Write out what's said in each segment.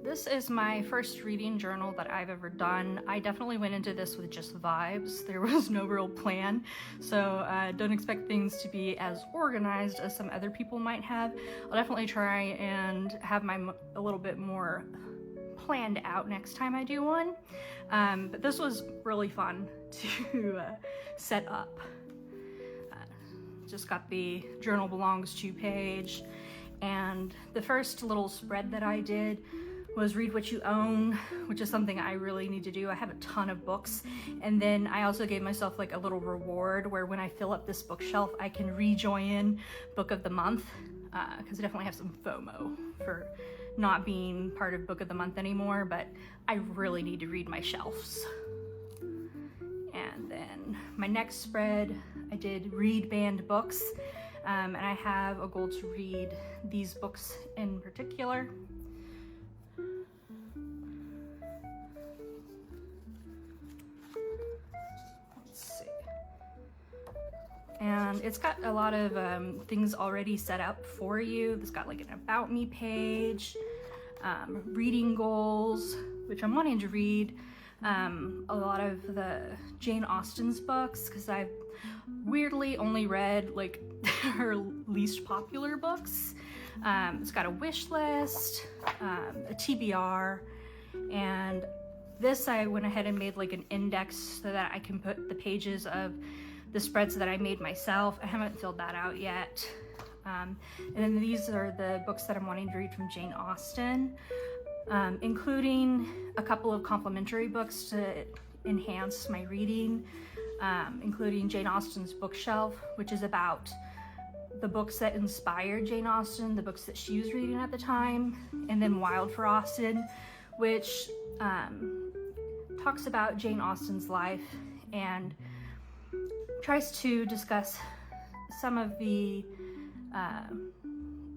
This is my first reading journal that I've ever done. I definitely went into this with just vibes. There was no real plan, so don't expect things to be as organized as some other people might have. I'll definitely try and have mine a little bit more planned out next time I do one. But this was really fun to set up. Just got the Journal Belongs To page, and the first little spread that I did was read what you own, which is something I really need to do. I have a ton of books, and then I also gave myself like a little reward where when I fill up this bookshelf, I can rejoin Book of the Month, because I definitely have some FOMO for not being part of Book of the Month anymore, but I really need to read my shelves. And then my next spread, I did read banned books, and I have a goal to read these books in particular. And it's got a lot of things already set up for you. It's got like an about me page, reading goals, which I'm wanting to read a lot of the Jane Austen's books, because I've weirdly only read like her least popular books. It's got a wish list, a TBR, and this I went ahead and made like an index so that I can put the pages of the spreads that I made myself. I haven't filled that out yet. And then these are the books that I'm wanting to read from Jane Austen, including a couple of complimentary books to enhance my reading, including Jane Austen's Bookshelf, which is about the books that inspired Jane Austen, the books that she was reading at the time, and then Wild for Austen, which talks about Jane Austen's life and tries to discuss some of the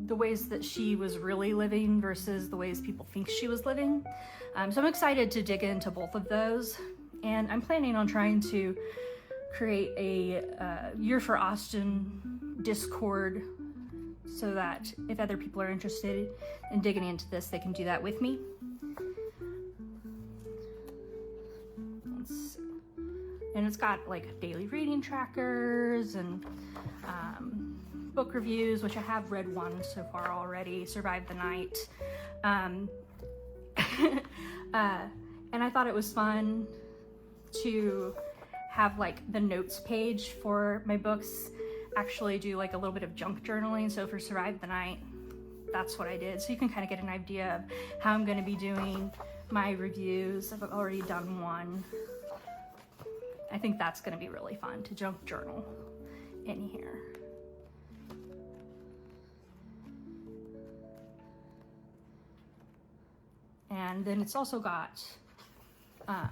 ways that she was really living versus the ways people think she was living. So I'm excited to dig into both of those, and I'm planning on trying to create a Year for Austen Discord so that if other people are interested in digging into this, they can do that with me. And it's got like daily reading trackers and book reviews, which I have read one so far already, Survive the Night. And I thought it was fun to have like the notes page for my books actually do like a little bit of junk journaling. So for Survive the Night, that's what I did. So you can kind of get an idea of how I'm going to be doing my reviews. I've already done one. I think that's going to be really fun to junk journal in here. And then it's also got a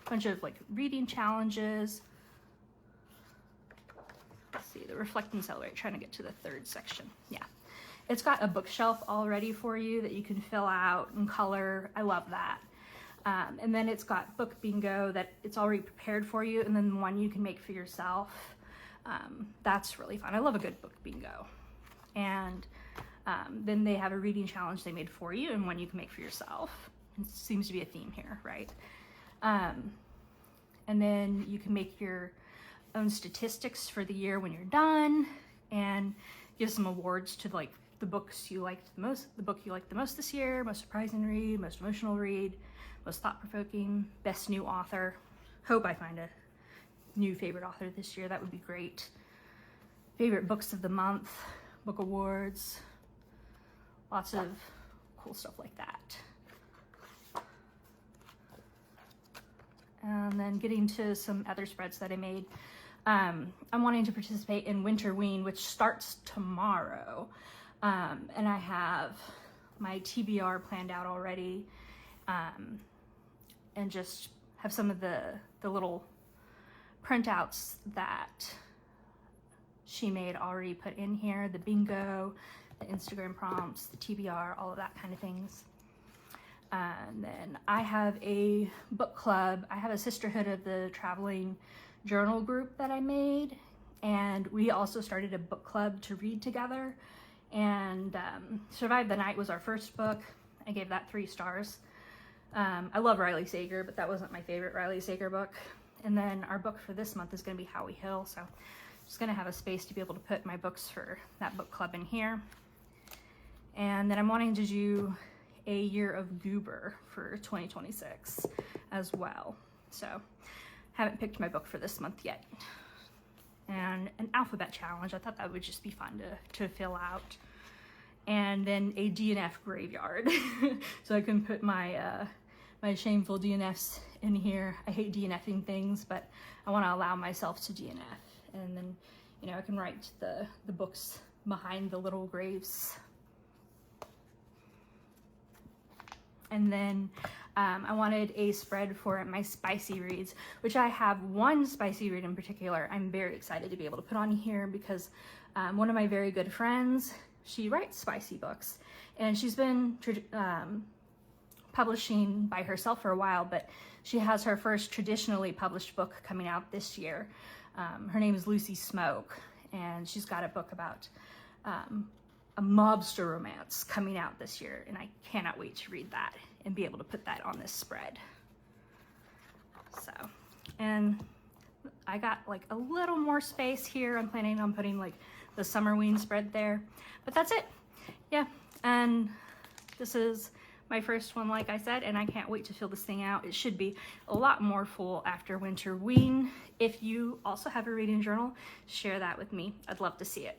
bunch of like reading challenges. Let's see, the Reflect and Celebrate, trying to get to the third section. Yeah, it's got a bookshelf already for you that you can fill out and color. I love that. And then it's got book bingo that it's already prepared for you, and then one you can make for yourself. That's really fun. I love a good book bingo. And then they have a reading challenge they made for you and one you can make for yourself. It seems to be a theme here, right? And then you can make your own statistics for the year when you're done, and give some awards to like the books you liked the most, the book you liked the most this year, most surprising read, most emotional read, most thought-provoking, best new author. Hope I find a new favorite author this year. That would be great. Favorite books of the month, book awards, lots of cool stuff like that. And then getting to some other spreads that I made. I'm wanting to participate in Winterween, which starts tomorrow. And I have my TBR planned out already. And just have some of the little printouts that she made already put in here, the bingo, the Instagram prompts, the TBR, all of that kind of things. And then I have a book club. I have a Sisterhood of the Traveling Journal group that I made, and we also started a book club to read together. And Survive the Night was our first book, I gave that 3 stars. I love Riley Sager, but that wasn't my favorite Riley Sager book. And then our book for this month is going to be Howie Hill, so I'm just going to have a space to be able to put my books for that book club in here. And then I'm wanting to do A Year of Goober for 2026 as well. So haven't picked my book for this month yet. And an alphabet challenge, I thought that would just be fun to fill out. And then a DNF graveyard, so I can put my my shameful DNFs in here. I hate DNFing things, but I want to allow myself to DNF. And then, you know, I can write the books behind the little graves. And then I wanted a spread for my spicy reads, which I have one spicy read in particular I'm very excited to be able to put on here because one of my very good friends, she writes spicy books, and she's been publishing by herself for a while, but she has her first traditionally published book coming out this year. Her name is Lucy Smoke, and she's got a book about a mobster romance coming out this year, and I cannot wait to read that and be able to put that on this spread. So, and I got like a little more space here. I'm planning on putting like the Summerween spread there, but that's it. Yeah, and this is my first one, like I said, and I can't wait to fill this thing out. It should be a lot more full after Winterween. If you also have a reading journal, share that with me. I'd love to see it.